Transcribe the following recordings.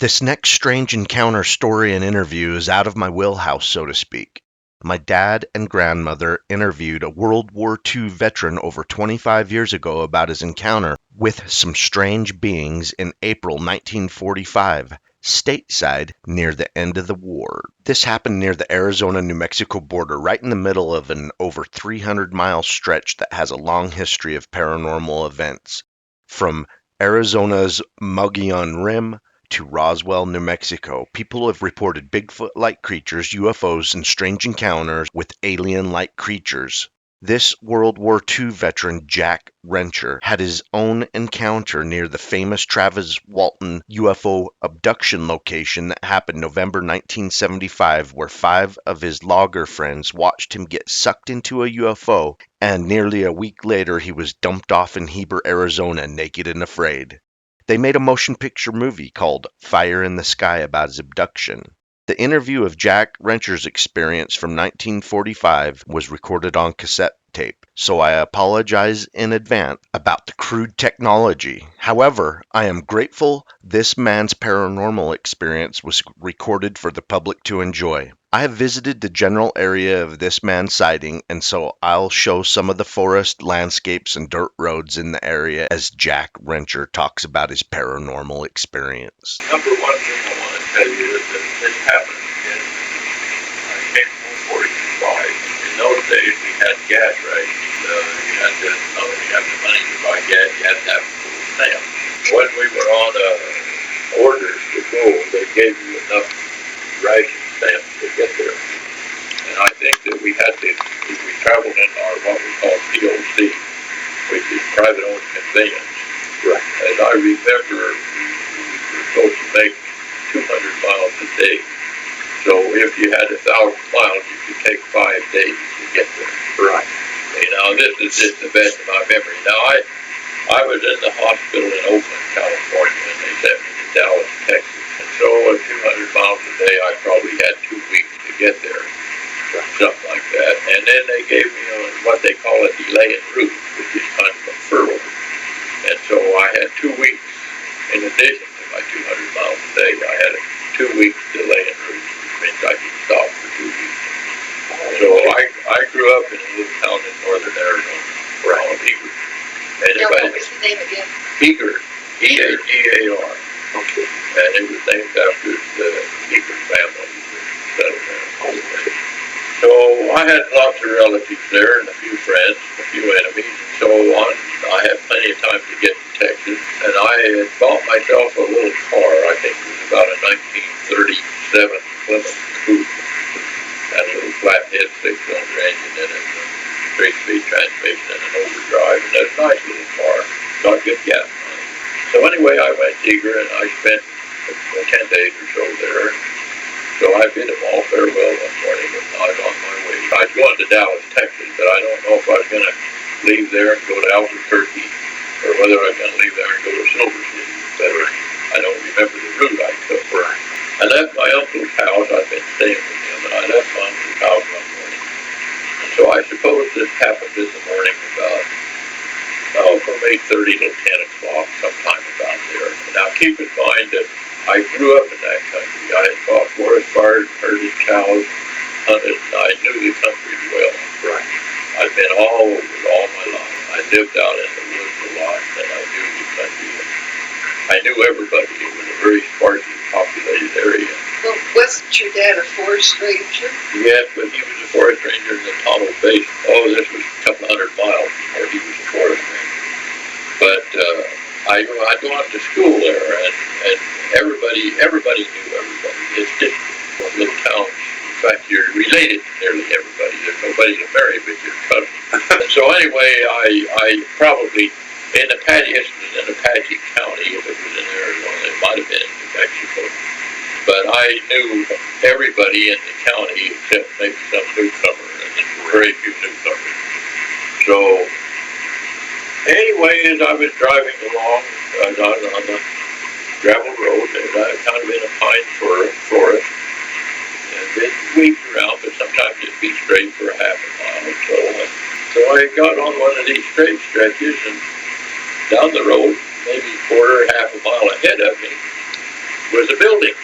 This next strange encounter story and interview is out of my wheelhouse, so to speak. My dad and grandmother interviewed a World War II veteran over 25 years ago about his encounter with some strange beings in April 1945, stateside near the end of the war. This happened near the Arizona-New Mexico border, right in the middle of an over 300-mile stretch that has a long history of paranormal events. From Arizona's Mogollon Rim to Roswell, New Mexico, people have reported Bigfoot-like creatures, UFOs, and strange encounters with alien-like creatures. This World War II veteran, Jack Rencher, had his own encounter near the famous Travis Walton UFO abduction location that happened November 1975, where 5 of his logger friends watched him get sucked into a UFO, and nearly a week later he was dumped off in Heber, Arizona, naked and afraid. They made a motion picture movie called Fire in the Sky about his abduction. The interview of Jack Rencher's experience from 1945 was recorded on cassette tape, so I apologize in advance about the crude technology. However, I am grateful this man's paranormal experience was recorded for the public to enjoy. I have visited the general area of this man's sighting, and so I'll show some of the forest, landscapes, and dirt roads in the area as Jack Rencher talks about his paranormal experience. Number one thing I want to tell you is that this happened in April 45. In those days, we had gas rations. You had to not only have the money to buy gas, you had to have a full stamp. When we were on orders to go, they gave you enough ration stamps to get there. And I think that we traveled in our what we call POC, which is private owned conveyance. Right. As I remember, we were supposed to make 200 miles a day. So if you had 1,000 miles, you could take 5 days to get there. Right. You know, this is just the best of my memory. Now, I was in the hospital in Oakland, California, and they sent me to Dallas, Texas. And so at 200 miles a day, I probably had 2 weeks to get there, something like that. And then they gave me what they call a delay en route, which is kind of a furlough. And so I had 2 weeks, in addition to my 200 miles a day, I had a 2 weeks delay en route, which means I could stop for 2 weeks. So I grew up in a little town in northern Arizona called Eager. What was the name again? Eager, E-A-G-A-R. Okay. And it was named after the Eager family that settled there. So I had lots of relatives there and a few friends, a few enemies, and so on. I had plenty of time to get to Texas, and I had bought myself a little car. I think it was about a 1937 Plymouth Coupe. Had a little flathead 6-cylinder engine in it, a 3-speed transmission and an overdrive, and a nice little car. Got good gas money. So anyway, I went to Eager, and I spent 10 days or so there. So I bid them all farewell one morning, and I was on my way. I was going to Dallas, Texas, but I don't know if I was going to leave there and go to Albuquerque, or whether I was going to leave there and go to Silver City. But I don't remember the route I took. I left my uncle's house. I'd been staying with him, and I left my uncle's house one morning. And so I suppose this happened in the morning about, from 8:30 to 10 o'clock, sometime about there. Now keep in mind that I grew up in that country. I had fought forest fires, herded cows, hunted, and I knew the country well. Right. I'd been all over all my life. I lived out in the woods a lot, and I knew the country. I knew everybody. It was a very sparsely populated area. Well, wasn't your dad a forest ranger? Yes, but he was a forest ranger in the Tonto Basin. Oh, this was a couple hundred miles before he was a forest ranger. But I'd gone to school there, and everybody knew everybody. It's just one little town. In fact, you're related to nearly everybody. There's nobody to marry but your cousin. So anyway, I probably, in Apache County, if it was in Arizona, it might have been in New Mexico. But I knew everybody in the county except maybe some newcomer, and there were very few newcomers. So anyway, as I was driving along, I was on the gravel road, and I was kind of in a pine forest. And it weaved around, but sometimes it'd be straight for a half a mile or so. So I got on one of these straight stretches, and down the road, maybe half a mile ahead of me, was a building.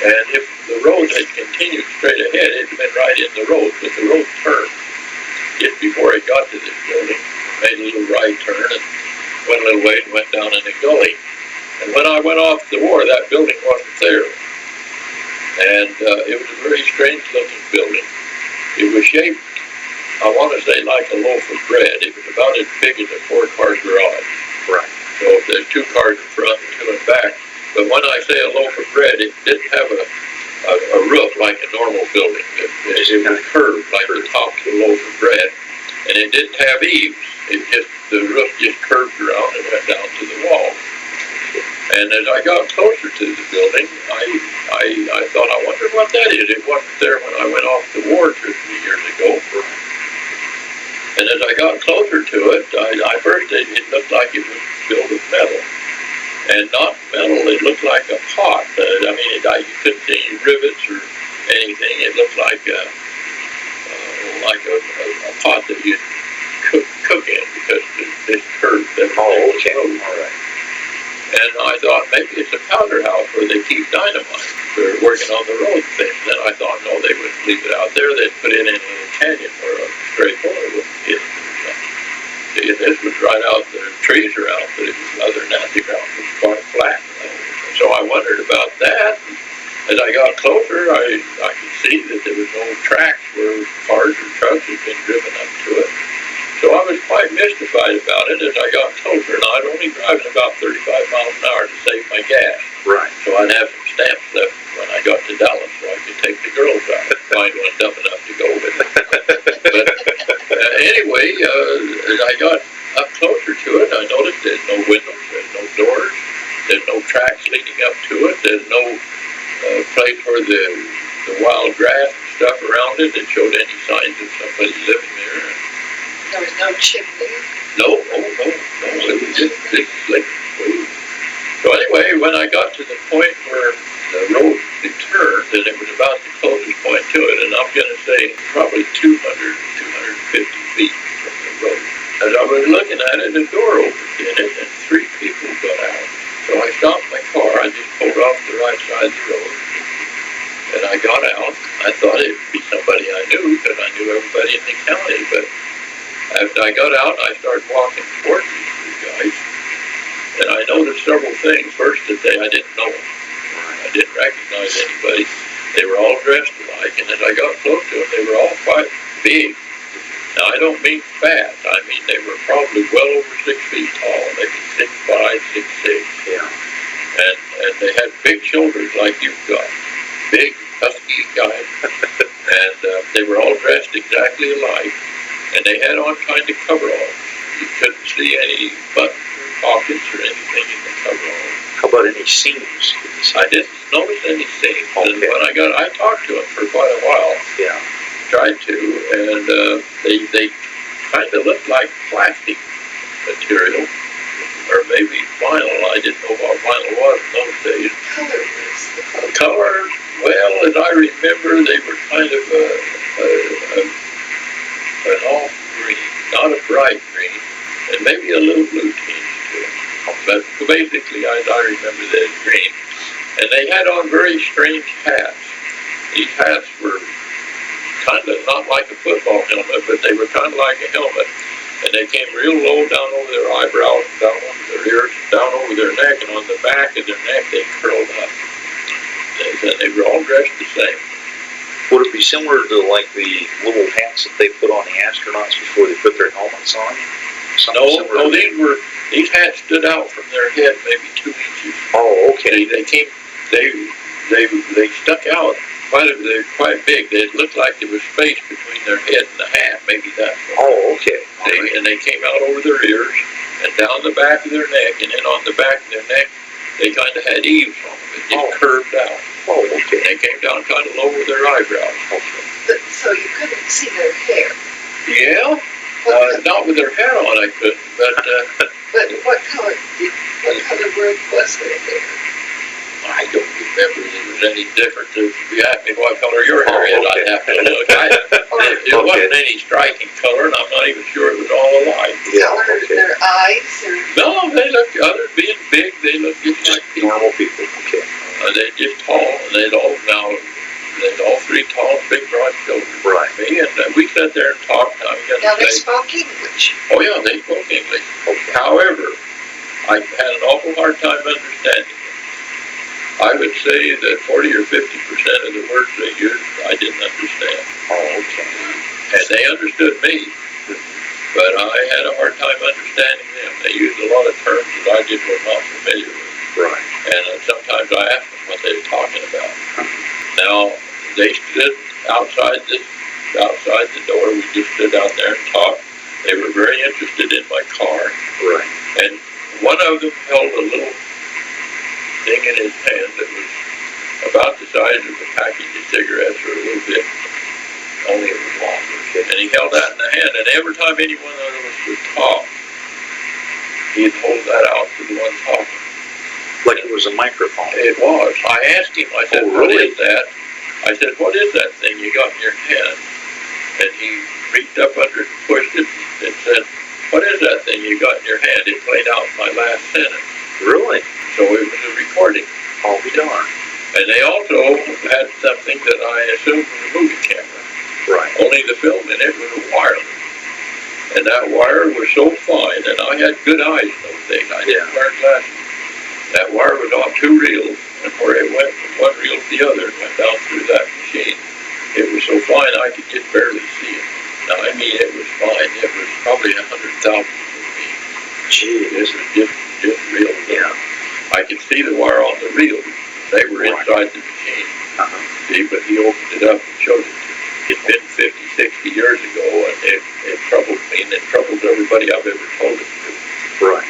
And if the road had continued straight ahead, it had been right in the road, but the road turned just before it got to this building, made a little right turn and went a little way and went down in a gully. And when I went off the war, that building wasn't there. And it was a very strange looking building. It was shaped, I want to say, like a loaf of bread. It was about as big as a 4-car garage. Right. So there's 2 cars in front and 2 in back. But when I say a loaf of bread, it didn't have a roof like a normal building. It was curved like the top of a loaf of bread. And it didn't have eaves. The roof just curved around and went down to the wall. And as I got closer to the building, I thought, I wonder what that is. It wasn't there when I went off the war 2 or 3 years ago. And as I got closer to it, it looked like it was built of metal. And not metal, it looked like a pot. You couldn't see any rivets or anything. It looked like a pot that you'd cook in, because this curved. Oh, okay. All right. And I thought maybe it's a powder house where they keep dynamite. They're working on the road thing. Then I thought, no, they wouldn't leave it out there. They'd put it in a little canyon where a stray bullet wouldn't hit it. See, this was right out, the trees are out, but it was other than that, the ground was quite flat. So I wondered about that. As I got closer, I could see that there was no tracks where cars or trucks had been driven up to it. So I was quite mystified about it as I got closer. Now, I'd only driven about 35 miles an hour to save my gas. Right. So I'd have some stamps left when I got to Dallas so I could take the girls out and find one dumb enough to go with it. But anyway, as I got up closer to it, I noticed there's no windows, there's no doors, there's no tracks leading up to it, there's no place where the wild grass and stuff around it that showed any signs of somebody living there. There was no chimney. No. It was just this slick road. So anyway, when I got to the point where the road turned, and it was about the closest point to it, and I'm going to say probably 250 feet from the road. As I was looking at it, a door opened in it, and 3 people got out. So I stopped my car. I just pulled off the right side of the road, and I got out. I thought it would be somebody I knew, because I knew everybody in the county, but after I got out, I started walking toward these 3 guys, and I noticed several things. First, that I didn't know them. I didn't recognize anybody. They were all dressed alike, and as I got close to them, they were all quite big. Now, I don't mean fat. I mean they were probably well over 6 feet tall, maybe 6'5", 6'6". Yeah. And they had big shoulders like you've got. Big, husky guys. And they were all dressed exactly alike. And they had on kind of coveralls. You couldn't see any buttons or pockets or anything in the coveralls. How about any seams? I didn't notice any seams. Okay. And when I talked to them for quite a while. Yeah. Tried to, and they kind of looked like plastic material, or maybe vinyl. I didn't know what vinyl was in those days. Color was the Color, well, as I remember, they were kind of an off green, not a bright green, and maybe a little blue tinge to it. But basically, as I remember, they're green. And they had on very strange hats. These hats were kind of not like a football helmet, but they were kind of like a helmet. And they came real low down over their eyebrows, down over their ears, down over their neck, and on the back of their neck they curled up. And they were all dressed the same. Would it be similar to like the little hats that they put on the astronauts before they put their helmets on? No, these hats stood out from their head maybe 2 inches. Oh, okay. They stuck out. They're quite big. They looked like there was space between their head and the hat. Maybe that's what. Oh, okay. And they came out over their ears and down the back of their neck, and then on the back of their neck, they kind of had eaves on them. It just curved out. Oh, okay. And they came down kind of low over their eyebrows. Okay. But, so you couldn't see their hair. Yeah, not with their hat on, I couldn't. But what color was their hair? I I don't remember if there was any difference. If you asked me what color your hair is, okay. I'd have to look. It wasn't any striking color, and I'm not even sure it was all alike. Yeah, Color, okay. their eyes, or No, they look, others being big, they look just like people. Normal people, okay. They just tall, and they'd all three tall, big, broad shoulders. Right. Me, and we sat there and talked. And I now began they to say, spoke English. oh yeah, they spoke English. Okay. However, I had an awful hard time understanding them. I would say that 40 or 50% of the words they used, I didn't understand. Oh, okay. And they understood me, but I had a hard time understanding them. They used a lot of terms that I just was not familiar with. Right. And sometimes I asked them what they were talking about. Now, they stood outside the door. We just stood out there and talked. They were very interested in my car. Right. And one of them held a little thing in his hand that was about the size of a package of cigarettes, or a little bit, only it was longer. And he held that in the hand, and every time any one of us would talk, he'd hold that out to the one talking. Like it was a microphone. It was. I asked him, I said, Oh, what really? is that? I said, what is that thing you got in your hand? And he reached up under it and pushed it and said, what is that thing you got in your hand? It played out my last sentence. Really? So it was a recording. I'll be darned. And they also had something that I assumed was a movie camera. Right. Only the film in it was wireless. And that wire was so fine, and I had good eyes in those days. I didn't wear glasses. That wire was on two reels, and where it went from one reel to the other, it went down through that machine. It was so fine I could just barely see it. Now, I mean, it was fine. It was probably 100,000 feet. Gee. This was just real. Yeah. I could see the wire on the reel. They were Right. inside the machine. Uh-huh. See, but he opened it up and showed it to me. It'd been 50, 60 years ago, and it troubled me, and it troubled everybody I've ever told it to. Right.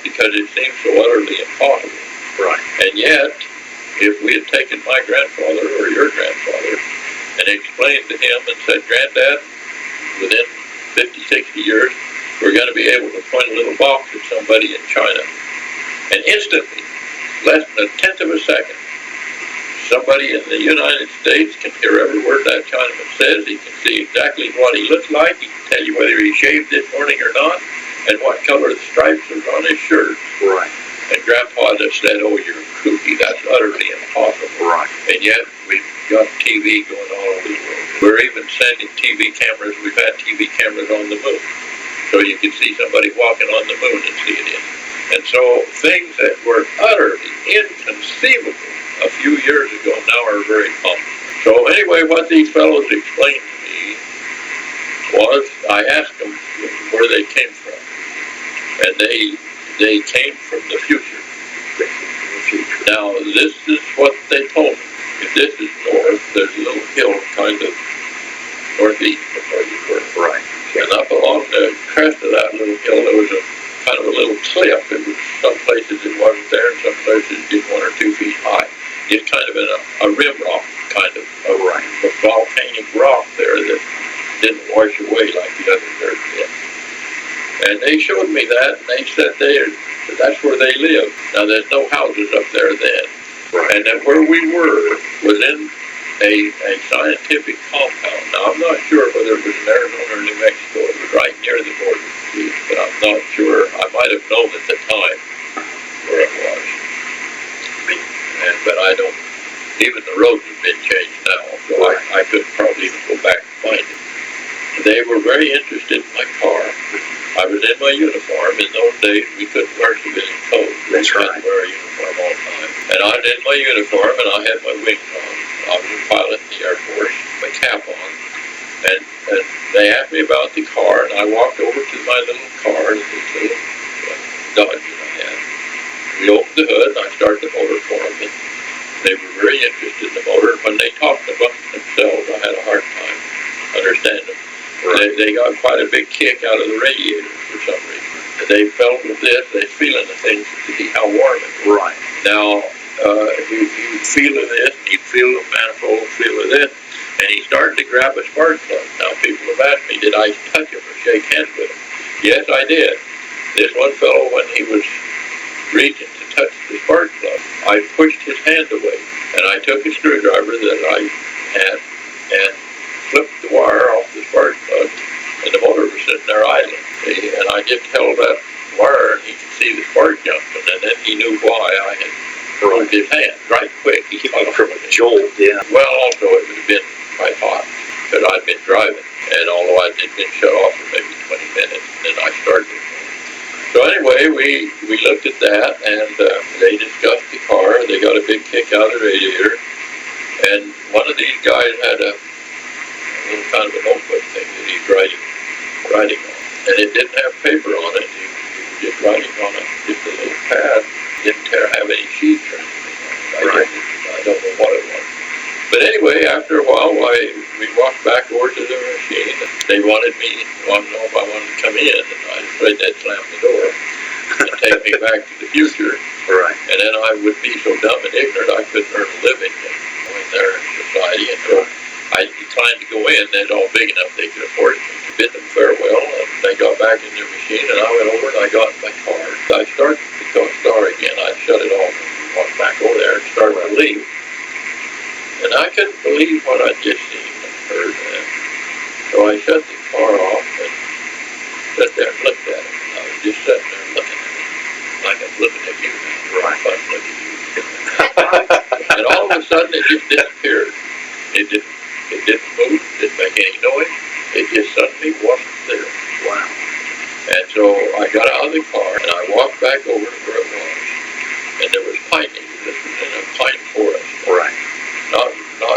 Because it seemed so utterly impossible. Right. And yet, if we had taken my grandfather or your grandfather and explained to him and said, Granddad, within 50, 60 years, we're going to be able to point a little box at somebody in China. And instantly, less than a tenth of a second, somebody in the United States can hear every word that Chinaman says. He can see exactly what he looks like. He can tell you whether he shaved this morning or not, and what color the stripes are on his shirt. Right. And Grandpa just said, oh, you're kooky. That's utterly impossible. Right. And yet, we've got TV going all over the world. We're even sending TV cameras. We've had TV cameras on the moon. So you can see somebody walking on the moon and see it in. And so things that were utterly inconceivable a few years ago now are very common. So anyway, what these fellows explained to me was, I asked them where they came from. And they came from the future. Now, this is what they told me. If this is north, there's a little hill kind of northeast of where you were. Right. And up along the crest of that little hill, there was a kind of a little cliff. It was some places it wasn't there, and some places just 1 or 2 feet high. Just kind of in a rim rock, kind of a volcanic rock there that didn't wash away like the other dirt did. And they showed me that, and they said that's where they lived. Now, there's no houses up there then. Right. And then where we were was in a scientific compound. Now, I'm not sure whether it was in Arizona or New Mexico. It was right near the border, but I'm not sure. I might have known at the time where it was. But I don't, even the roads have been changed now, so I couldn't probably even go back and find it. They were very interested in my car. I was in my uniform. In those days, we couldn't wear civilian clothes. That's right. We had to wear a uniform all the time. And I was in my uniform, and I had my wings on. I was a pilot in the Air Force, my cap on. And they asked me about the car, and I walked over to my little car, this little Dodge that I had. We opened the hood, and I started the motor for them. And they were very interested in the motor. When they talked amongst themselves, I had a hard time understanding them. Right. They got quite a big kick out of the radiator for some reason. They felt with this, they're feeling the things to see how warm it was. Right. Now, you feel of this, and you feel the manifold, feel of this, and he started to grab a spark plug. Now, people have asked me, did I touch him or shake hands with him? Yes, I did. This one fellow, when he was reaching to touch the spark plug. I pushed his hand away, and I took a screwdriver that I had and flipped the wire off the spark plug, and the motor was sitting there idling. And I just held that wire, and he could see the spark jumping, and then he knew why I had moved his hand right quick. He Keep it from a jolt, yeah. Well, also it would have been quite hot because I'd been driving, and although I'd been shut off for maybe 20 minutes, and then I started. So anyway, we looked at that, and they discussed the car. They got a big kick out of the radiator, and one of these guys had a little kind of a notebook thing that he's writing on, and it didn't have paper on it. He was just writing on just a little pad. Didn't have any sheets or anything. I don't know what it was. But anyway, after a while, we walked back over to the machine. They wanted to know if I wanted to come in, and I was afraid they'd slam the door and take me back to the future. Right. And then I would be so dumb and ignorant I couldn't earn a living in their society. And so I declined to go in. They're all big enough they could afford me. Bid them farewell, and they got back in their machine, and I went over and I got in my car. I started the car again. I shut it off and walked back over there and started to leave. And I couldn't believe what I'd just seen and heard. And so I shut the car off and sat there and looked at it. And I was just sitting there looking at it like I'm looking at you now. Right. If I'm looking at you. And all of a sudden it just disappeared. It didn't move, didn't make any noise. It just suddenly wasn't there. Wow. And so I got out of the car and I walked back over to where it was. And there was pine needles. This was in a pine forest. Right. Not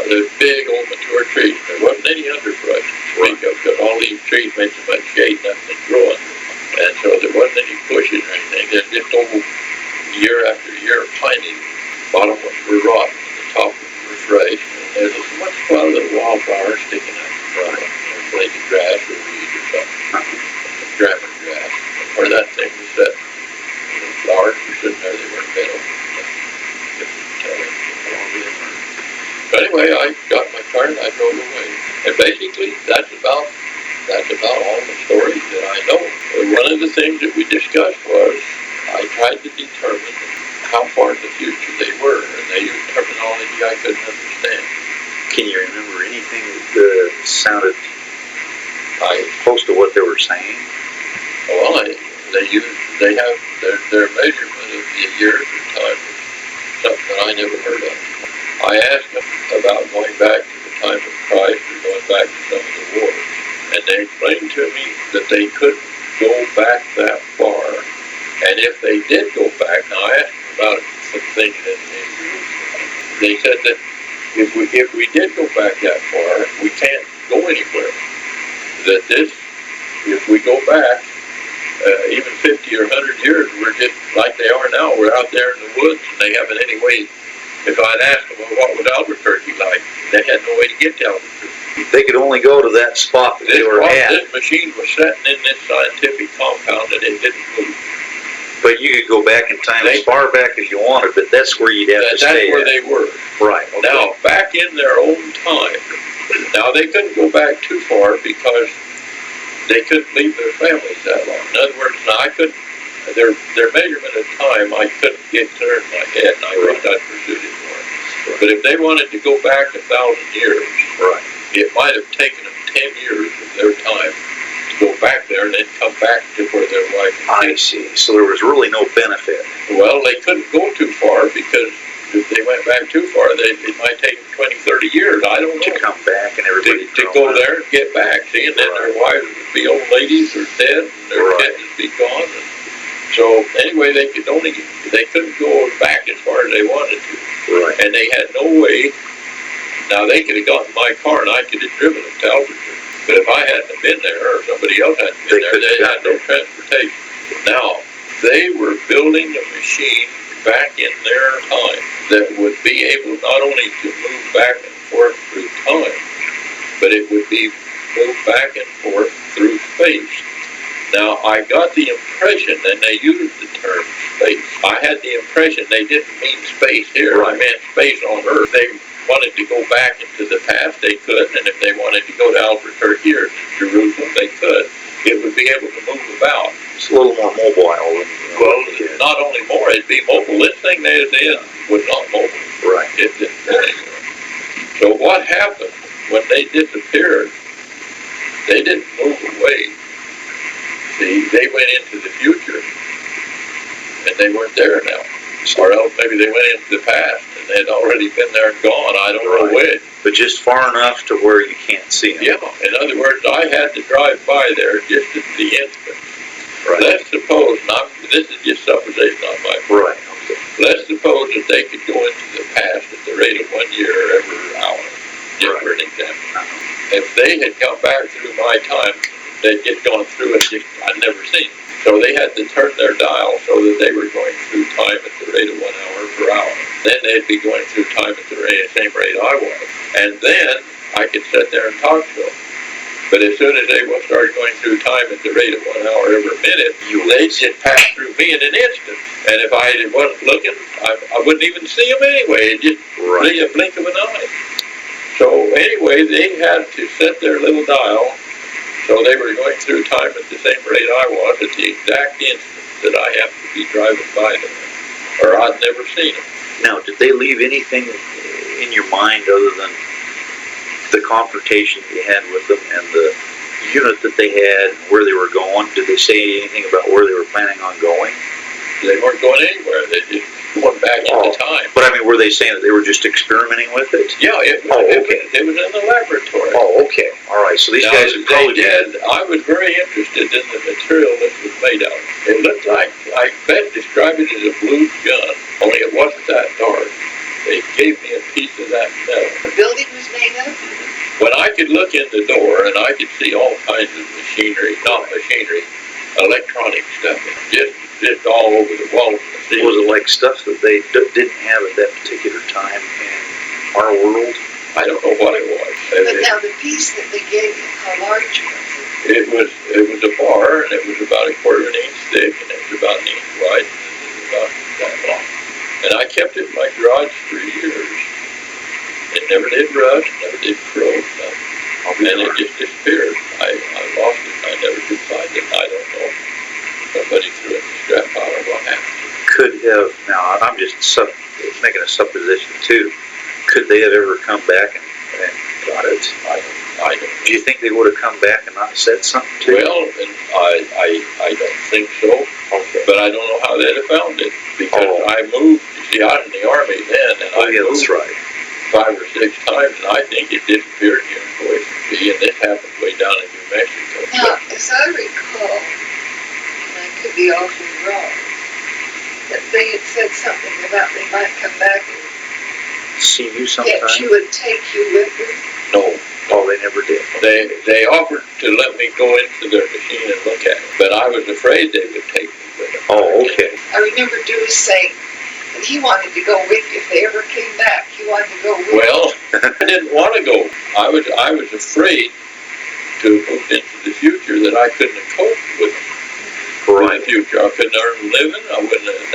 the big old mature trees. There wasn't any underbrush to speak of because all these trees made so much shade, nothing growing. And so there wasn't any bushes or anything. There's just old year after year pine needles. Bottom ones were rotten, the top ones were fresh. And there's a little wildflower sticking out. Right. Blade of grass or weed or something. Grammar grass. Where that thing was set. The flowers were sitting there, they weren't bent over. But anyway, I got in my car and I drove away. And basically, that's about all the stories that I know. One of the things that we discussed was I tried to determine how far in the future they were, and they used terminology I couldn't understand. Can you remember anything that sounded close to what they were saying? Well, they have their measurement of the years of time, something that I never heard of. I asked them about going back to the time of Christ or going back to some of the wars, and they explained to me that they couldn't go back that far. And if they did go back, now I asked them about some things in Jerusalem. They said that if we did go back that far, we can't go anywhere. That if we go back, even 50 or 100 years, we're just like they are now. We're out there in the woods, and they haven't any way. If I'd asked them, well, what would Albuquerque like? They had no way to get to Albuquerque. They could only go to that spot that they were at. This machine was sitting in this scientific compound, and it didn't move. But you could go back in time as far back as you wanted, but that's where you'd have to stay. That's where they were. Right. Okay. Now, back in their own time. Now, they couldn't go back too far because they couldn't leave their families that long. In other words, now I couldn't, their measurement of time, I couldn't get clear in my head, and I wish I'd pursued it more. Right. But if they wanted to go back 1,000 years, right, it might have taken them 10 years of their time to go back there and then come back to where their wife and I kids. see. So there was really no benefit. Well, they couldn't go too far because if they went back too far, it might take them 20, 30 years. I don't know. To come back and everybody to go there and get back, see, and then their wives would be old ladies or dead, and their kids would be gone. And so anyway, they couldn't go back as far as they wanted to. Right. And they had no way. Now they could have gotten my car and I could have driven them to Albuquerque. But if I hadn't been there or somebody else hadn't been there, they had no transportation. Now, they were building a machine back in their time that would be able not only to move back and forth through time, but it would be moved back and forth through space. Now, I got the impression, and they used the term space, I had the impression they didn't mean space here. Right. I meant space on Earth. They wanted to go back into the past, they could, and if they wanted to go to Albuquerque or to Jerusalem, they could. it would be able to move about. It's a little more mobile than Well, not only more, it'd be mobile. This thing that is in was not mobile. Right. It didn't go anywhere. So what happened when they disappeared? They didn't move away. See, they went into the future, and they weren't there now. Or else maybe they went into the past, and they'd already been there and gone. I don't know which. But just far enough to where you can't see them. Yeah, in other words, I had to drive by there just at the instant. Right. Let's suppose, this is just supposition on my part. Right. Let's suppose that they could go into the past at the rate of 1 year every hour, just for an example. If they had come back through my time, they'd get gone through it, I'd never seen it. So they had to turn their dial so that they were going through time at the rate of 1 hour per hour. Then they'd be going through time at the same rate I was. And then I could sit there and talk to them. But as soon as they started going through time at the rate of 1 hour every minute, they'd just pass through me in an instant. And if I wasn't looking, I wouldn't even see them anyway. It'd just be a blink of an eye. So anyway, they had to set their little dial so they were going through time at the same rate I was at the exact instant that I happened to be driving by them. Or I'd never seen them. Now, did they leave anything in your mind other than the confrontation you had with them and the unit that they had, where they were going? Did they say anything about where they were planning on going? They weren't going anywhere. They just went back into time. But I mean, were they saying that they were just experimenting with it? Yeah, it was in the laboratory. Oh, okay. All right. So these guys would probably did. I was very interested in the material this was made of. It looked like, I bet describe it as a blue gun, only it wasn't that dark. They gave me a piece of that metal. The building was made of? When I could look in the door and I could see all kinds of machinery, not machinery, electronic stuff, just all over the walls. Was it like stuff that they didn't have at that particular time in our world? I don't know what it was. But now the piece that they gave you, how large was it? It was a bar, and it was about 1/4 inch thick, and it was about 1 inch wide, and it was about that long. And I kept it in my garage for years. It never did rust, never did corrode, nothing. And it just disappeared. I lost it. I never could find it. I don't know. Somebody threw it in the scrap pile or what happened. Could have, now I'm just making a supposition too, could they have ever come back and got it? I don't. Do you think they would have come back and not said something to you? Well, and I don't think so. Okay. But I don't know how they'd have found it because I moved. You see, I was in the Army then, and I moved that's right. 5 or 6 times, and I think it disappeared here in Boise. And this happened way down in New Mexico. Now, as I recall, and I could be awfully wrong, that they had said something about they might come back and see you sometime? get you and take you with them. No. Oh, they never did. They offered to let me go into their machine and look at it, but I was afraid they would take me with them. Oh, okay. I remember Dewey saying that he wanted to go with you. If they ever came back, he wanted to go with you. Well, I didn't want to go. I was afraid to have moved into the future that I couldn't have coped with them. Right. In the future, I couldn't earn a living.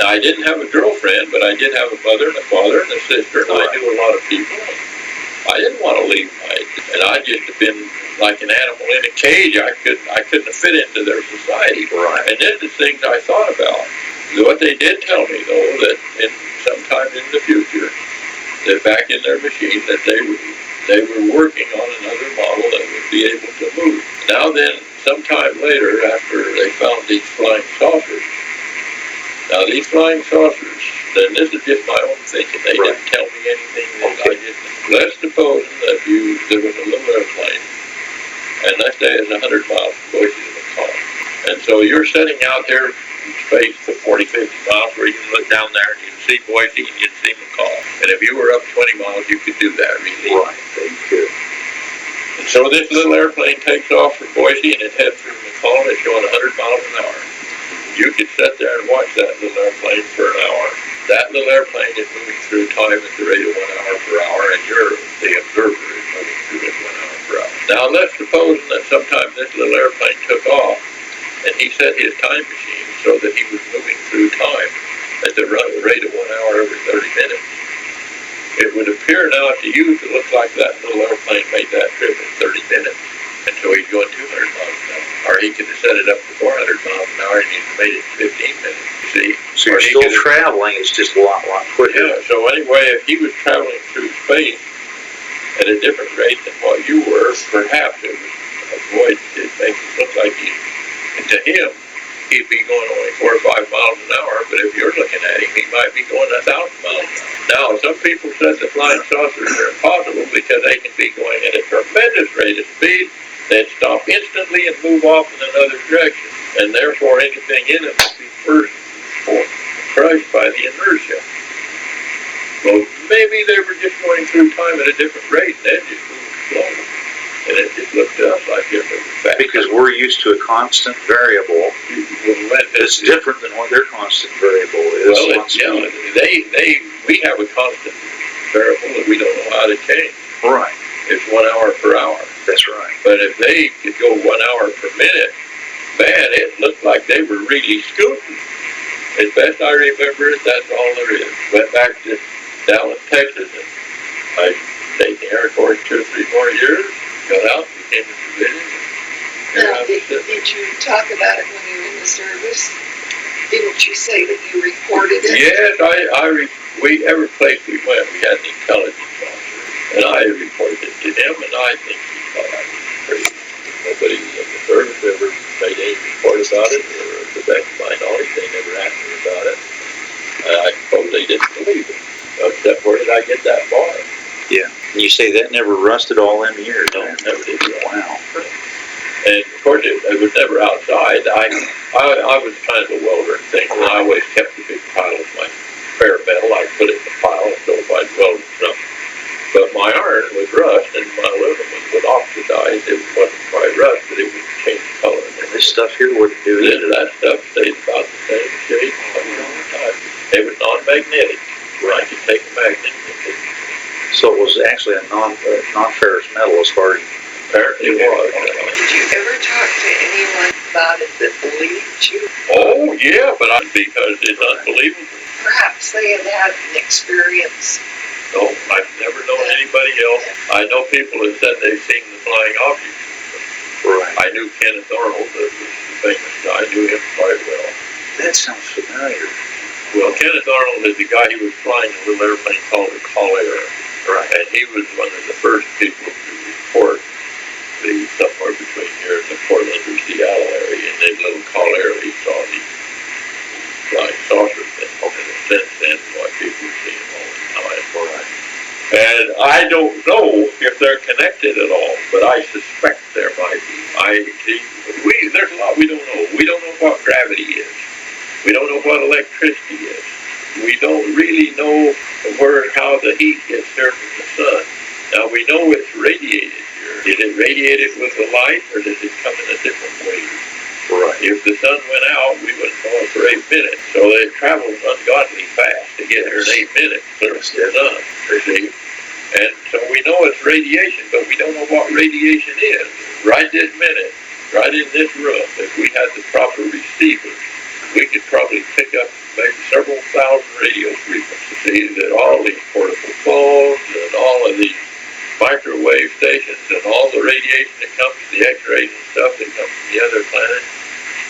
I didn't have a girlfriend, but I did have a mother and a father and a sister, and I knew a lot of people. I didn't want to leave and I just have been like an animal in a cage. I couldn't have fit into their society. Right. And then the things I thought about. What they did tell me, though, that sometime in the future, that back in their machine, that they were working on another model that would be able to move. Now then, sometime later, after they found these flying saucers. Now these flying saucers, then this is just my own thinking. They didn't tell me anything that I didn't. Let's suppose that there was a little airplane, and let's say it's 100 miles from Boise to McCall. And so you're sitting out there in space for 40, 50 miles where you can look down there and you can see Boise and you can see McCall. And if you were up 20 miles, you could do that really. Right, they could. And so this little airplane takes off from Boise and it heads through McCall and it's going 100 miles an hour. You could sit there and watch that little airplane for an hour. That little airplane is moving through time at the rate of 1 hour per hour, and the observer is moving through it 1 hour per hour. Now let's suppose that sometime this little airplane took off and he set his time machine so that he was moving through time at the rate of 1 hour every 30 minutes. It would appear now to you to look like that little airplane made that trip in 30 minutes. And so he's going 200 miles an hour. Or he could have set it up to 400 miles an hour and he'd made it in 15 minutes. See? So you're still traveling, it's just a lot quicker. Yeah, so anyway, if he was traveling through space at a different rate than what you were, perhaps it would make it look like to him, he'd be going only 4 or 5 miles an hour, but if you're looking at him, he might be going 1,000 miles an hour. Now, some people said the flying saucers are impossible because they can be going at a tremendous rate of speed, they'd stop instantly and move off in another direction, and therefore anything in it would be first crushed by the inertia. Well, maybe they were just going through time at a different rate, and then just moved slow. And it just looked to us like it was fast. Because we're used to a constant variable. It's different than what their constant variable is. Well, we have a constant variable that we don't know how to change. Right. It's 1 hour per hour. That's right. But if they could go 1 hour per minute, man, it looked like they were really scooting. As best I remember it, that's all there is. Went back to Dallas, Texas, and I stayed in the Air Force 2 or 3 more years. Got out, became a civilian. Now, did you talk about it when you were in the service? Didn't you say that you reported it? Yes, every place we went, we had an intelligence officer, and I reported it to him, and I think he thought I was crazy. Nobody in the service ever made any report about it, or to the best of my knowledge, they never asked me about it. I suppose they didn't believe it. Except where did I get that far? Yeah. And you say that never rusted all them years? No, never did. Wow. And of course, it was never outside. I was kind of a welder and things, and I always kept a big pile of my spare metal. I'd put it in the pile and so if I'd weld something. But my iron was rust, and my aluminum would oxidize. It wasn't quite rust, but it would change color. And this stuff here wouldn't do This, either. that stuff stayed about the same shape all the time. It was non-magnetic. Where I could take a magnet. So it was actually a non-ferrous metal as far as... Apparently it was. Did you ever talk to anyone about it that believed you? Oh, yeah, but because it's unbelievable. Perhaps they had had an experience. No, I've never known anybody else. I know people have said they've seen the flying objects. Right. I knew Kenneth Arnold, the famous guy. I knew him quite well. That sounds familiar. Well, Kenneth Arnold is the guy who was flying a little airplane called the Collier. Right. And he was one of the first people to report somewhere between here and the Portland or Seattle area. In that little Collier, he saw these flying saucer things. And since then, people are seeing all the time. Right. And I don't know if they're connected at all, but I suspect there might be. There's a lot we don't know. We don't know what gravity is. We don't know what electricity is. We don't really know how the heat gets there from the sun. Now we know it's radiated here. Is it radiated with the light, or does it come in a different way? Right. If the sun went out, we wouldn't know it for 8 minutes. So it travels ungodly fast to get here in 8 minutes. There's the sun, you see. And so we know it's radiation, but we don't know what radiation is. Right this minute, right in this room, if we had the proper receivers, we could probably pick up maybe several thousand radio frequencies. See that all these portable phones and all of these microwave stations and all the radiation that comes, the X-rays and stuff that comes from the other planets,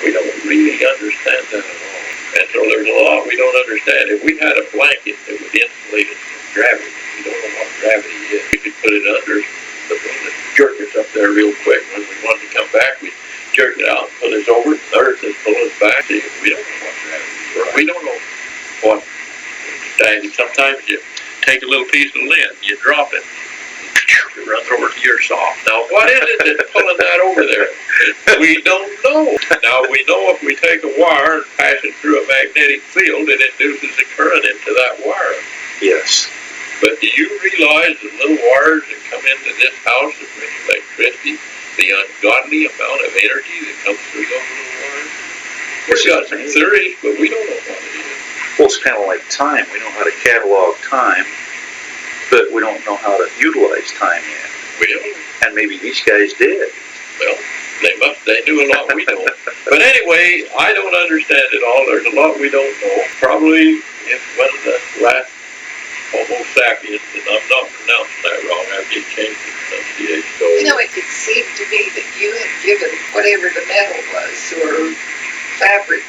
we don't really understand that at all. And so there's a lot we don't understand. If we had a blanket that would insulate us from gravity, we don't know what gravity is. We could put it under the moon and jerk us up there real quick. When we wanted to come back, we'd jerk it out and pull us over. The Earth would pull us back. See, we don't know what gravity is. We don't know what. Sometimes you take a little piece of lint, you drop it, it runs over to your saw. Now, what is it that's pulling that over there? We don't know. Now, we know if we take a wire and pass it through a magnetic field, it induces a current into that wire. Yes. But do you realize the little wires that come into this house that bring electricity, the ungodly amount of energy that comes through those little wires? We've got some theories, but we don't know what it is. Well, it's kind of like time. We know how to catalog time, but we don't know how to utilize time yet. We don't. And maybe these guys did. Well, they do a lot we don't. But anyway, I don't understand it all. There's a lot we don't know. Probably in one of the last Homo sapiens, and I'm not pronouncing that wrong. I've just changed the pronunciation. So, You know, it seemed to me that you had given whatever the metal was or fabric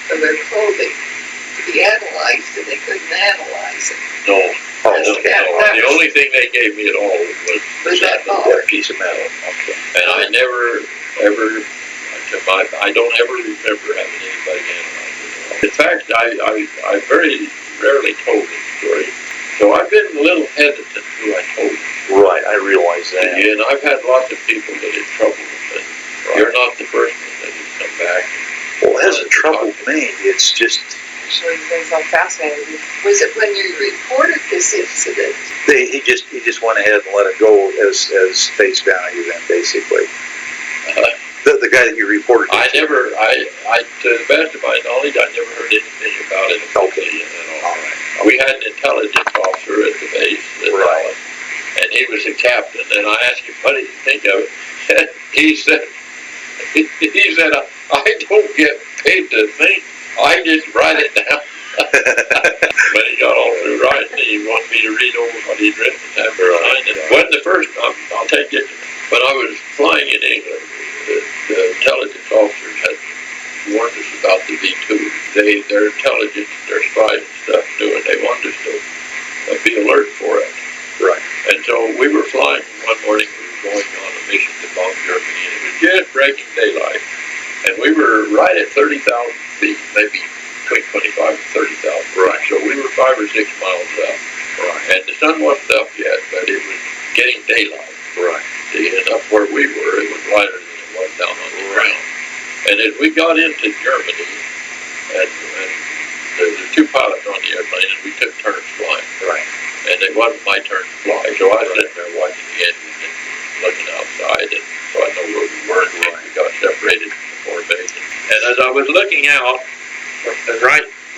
of their clothing to be analyzed, and they couldn't analyze it. no. Oh, The only thing they gave me at all Was that ball? that piece of metal. Okay. and I never, ever, I don't ever remember having anybody analyze it. In fact, I very rarely told this story, so I've been a little hesitant who I told it. Right, I realize that. And I've had lots of people that had trouble with it. You're not the first one that has come back. Well, it hasn't troubled me. It's just Actually, things I'm fascinated. Was it when you reported this incident? he just went ahead and let it go as face value. Then basically, the guy that you reported. I never, to the best of my knowledge, I never heard anything about it. Okay. All right. We had an intelligence officer at the base, Right. and he was a captain. And I asked him, "What did you think of it?" And he said, "I don't get paid to think. I just write it down." When he got all through writing, he wanted me to read over what he'd written and have her signed it. When the first, I'll take it. When I was flying in England, the intelligence officers had warned us about the V2. Their intelligence, their spies and stuff knew it. They wanted us to be alert for it. Right. And so we were flying one morning. We were going on a mission to bomb Germany, and it was just breaking daylight. And we were right at 30,000 feet, maybe between 25 and 30,000. Right. So we were 5 or 6 miles up. Right. And the sun wasn't up yet, but it was getting daylight. Right. See, and up where we were, it was lighter than it was down on the ground. And as we got into Germany, and there were 2 pilots on the airplane, and we took turns flying. Right. And it wasn't my turn to fly, so I was sitting there watching the engine and looking outside, and so I know where we were. And we got separated from the formation. And as I was looking out,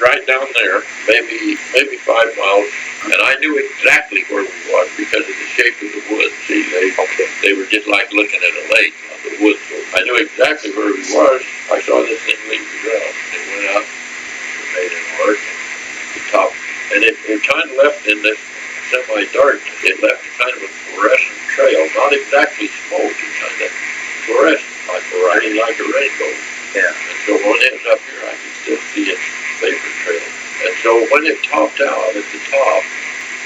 right down there, maybe 5 miles, and I knew exactly where we was because of the shape of the woods. See, they were just like looking at a lake on the woods. So I knew exactly where we was. I saw this thing leave the ground. It went up, it made an arc, the top, and it kind of left in this semi-darkness. It left kind of a fluorescent trail, not exactly smoke, it kind of fluorescent, like a rainbow. Yeah. And so when it was up here, I could still see its vapor trail. And so when it topped out at the top,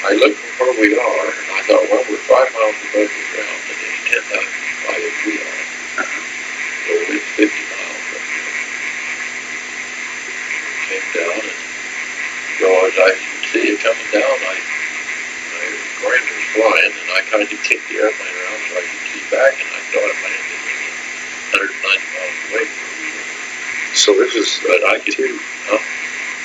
I looked from where we are, and I thought, well, we're 5 miles above the ground, and it's 10 times as high as we are. So it's 50 miles up here. Came down, and so as I could see it coming down, my Granger was flying, and I kind of kicked the airplane around so I could see back, and I thought it landed 190 miles away from where we were. So this is, But I could see,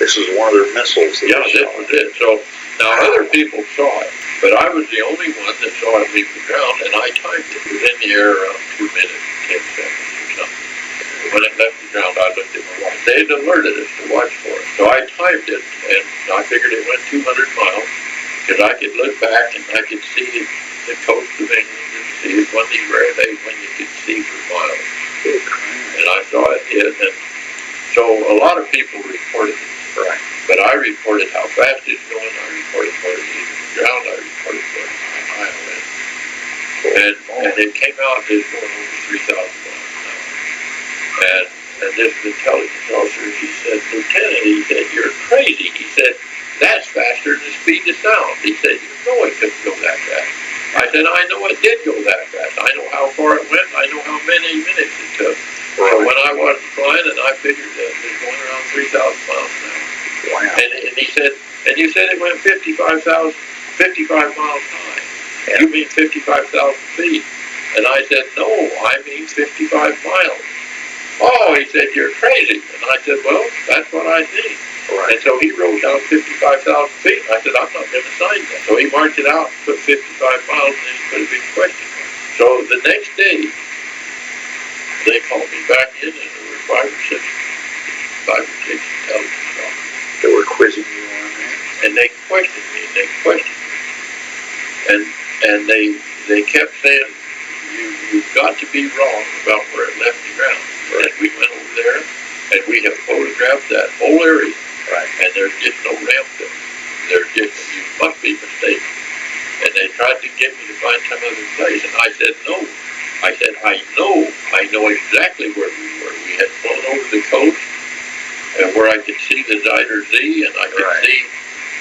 this is one of their missiles. yeah, this was it. So now other people saw it, but I was the only one that saw it leave the ground, and I timed it. It was in the air around 2 minutes, 10 seconds or something. When it left the ground, I looked at my watch. They had alerted us to watch for it. So I timed it, and I figured it went 200 miles, because I could look back and I could see the coast of England and see it one of these rare days when you could see for miles. And I saw it hit, and so a lot of people reported it. Right. But I reported how fast it's going, I reported where it's leaving the ground, I reported where it's high it went. And it came out as going over 3,000 miles an hour. And this intelligence officer, he said, "Lieutenant," he said, "you're crazy." He said, "That's faster than the speed of sound." He said, "You know it couldn't go that fast." I said, "I know it did go that fast. I know how far it went. I know how many minutes it took." Right. So when I wasn't flying, and I figured that it was going around 3,000 miles an hour. Wow. And he said, "And you said it went 55 miles high. Yeah. You mean 55,000 feet?" And I said, "No, I mean 55 miles." "Oh," he said, "you're crazy." And I said, "Well, that's what I think." Right. And so he wrote down 55,000 feet. I said, "I'm not going to sign that." So he marked it out and put 55 miles, and then he put a big question mark. So the next day, they called me back in, and there were 5 or 6 intelligence officers. They were quizzing you on that. And they questioned me, and they kept saying, you've got to be wrong about where it left the ground. And we went over there, and we have photographed that whole area. Right. And there's just no ramp there. You must be mistaken. And they tried to get me to find some other place, and I said no. I said, I know exactly where we were. We had flown over the coast, and where I could see the Zider Z, and I could see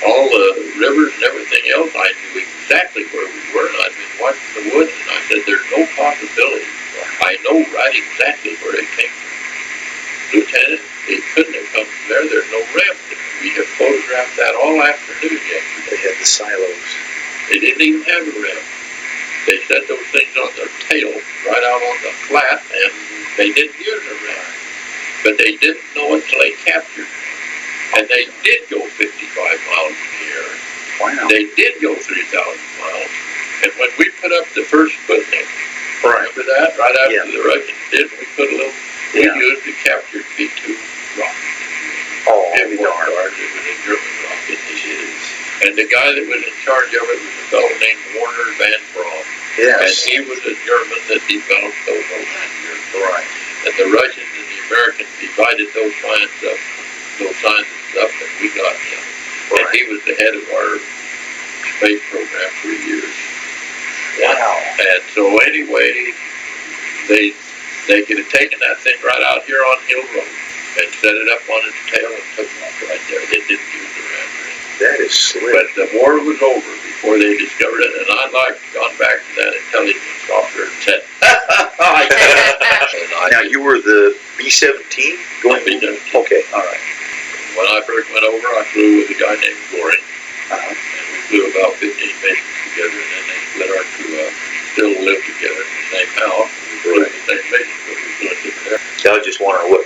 all the rivers and everything else. I knew exactly where we were, and I'd been watching the woods, and I said, there's no possibility. I know right exactly where it came from. Lieutenant, it couldn't have come from there. There's no ramp there. We have photographed that all afternoon yesterday. They had the silos. They didn't even have a ramp. They set those things on their tail right out on the flat, and they didn't use a ramp. But they didn't know it until they captured it. And they did go 55 miles in the air. Wow. They did go 3,000 miles. And when we put up the first Sputnik, remember that? Right after the Russians did, we put a little, we used the captured B-2 rocket. Oh, it was ours. It was a German rocket. And the guy that was in charge of it was a fellow named Warner Van Braun. Yes. And he was a German that developed those over here. Right. And the Russians and the Americans divided those signs up, and we got him. And he was the head of our space program for years. Wow. And so anyway, they could have taken that thing right out here on Hill Road and set it up on its tail and took it off right there. They didn't use the ramp. That is slick. But the war was over before they discovered it, and I'd like gone back to that intelligence software and said, Now you were the B-17 going? B-17. Okay, all right. When I first went over, I flew with a guy named Goring, Uh-huh. and we flew about 15 missions together, and then they split our crew up. Still live together in the same house, and we flew the same mission, but we flew in different areas. I was just wondering what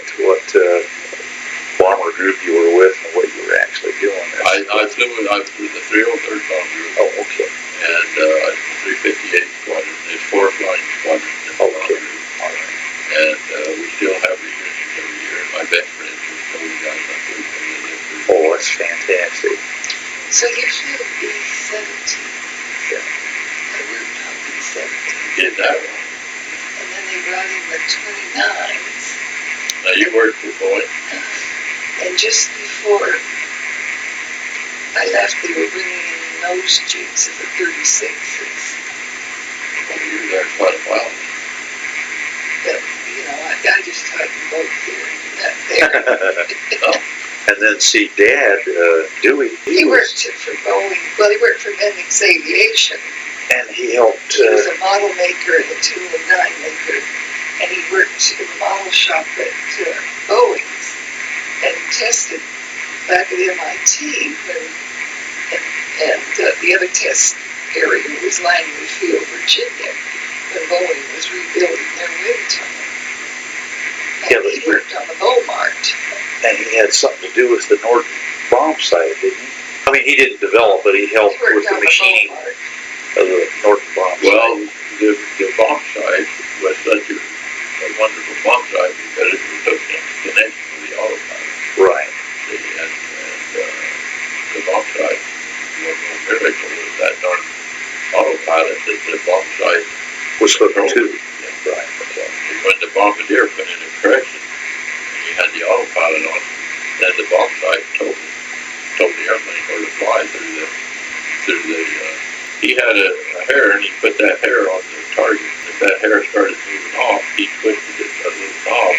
bomber group you were with and what you were actually doing. I was with the 303rd Bomber Group. Oh, okay. And 358 Squadron. There's 4 flying squadrons in the Bomber Group. All right. And we still have reunions every year. And my best friends are still the guys I flew with. Oh, that's fantastic. So you flew B-17. Yeah. I worked on B-17. Did that one. And then they brought in the 29s. Now you worked for Boeing. And just before I left, they were bringing in nose tubes of the 36s. Well, you were there quite a while. But, I just taught them both here and there. And then see Dad, Dewey. He worked for Boeing. Well, he worked for Bendix Aviation. And he helped. He was a model maker and a tool and die maker. And he worked in the model shop at Boeing's and tested back at MIT and the other test area was Langley Field, Virginia, when Boeing was rebuilding their wind tunnel. And he worked on the Beaumont. And he had something to do with the Norton bomb sight, didn't he? I mean, he didn't develop it. He helped with the machining of the Norton bomb sight. Well, the bomb sight was such a wonderful bomb sight because it was hooked in connection with the autopilot. Right. And the bomb sight was no miracle of that darn autopilot that the bomb sight was hooked to. Yeah, right. So when the bombardier put in a correction, and you had the autopilot on, then the bomb sight told the airplane where to fly through the he had a hair, and he put that hair on the target. If that hair started moving off, he twisted it a little knob,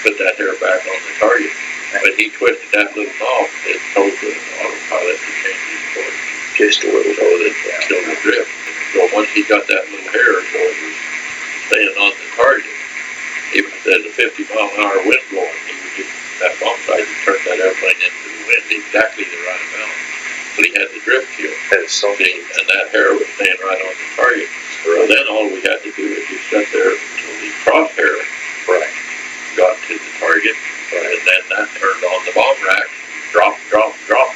put that hair back on the target. But he twisted that little knob, it told the autopilot to change his course. Just a little. So that it killed the drift. So once he got that little hair, so it was staying on the target, even if there's a 50-mile-an-hour wind blowing, he would just, that bomb sight would turn that airplane into the wind exactly the right amount. But he had the drift kill. That's so neat. And that hair was staying right on the target. So then all we had to do was just sit there until the crosshair got to the target. And then that turned on the bomb rack. Drop,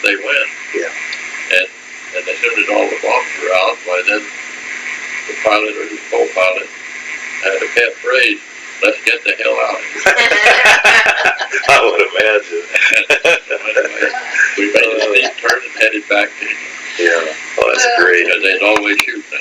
they went. Yeah. And as soon as all the bombs were out, by then the pilot or the co-pilot had a pet phrase, "Let's get the hell out of here." I would imagine. So anyway, we made a steep turn and headed back to him. Yeah. Oh, that's great. Because they'd always shoot now.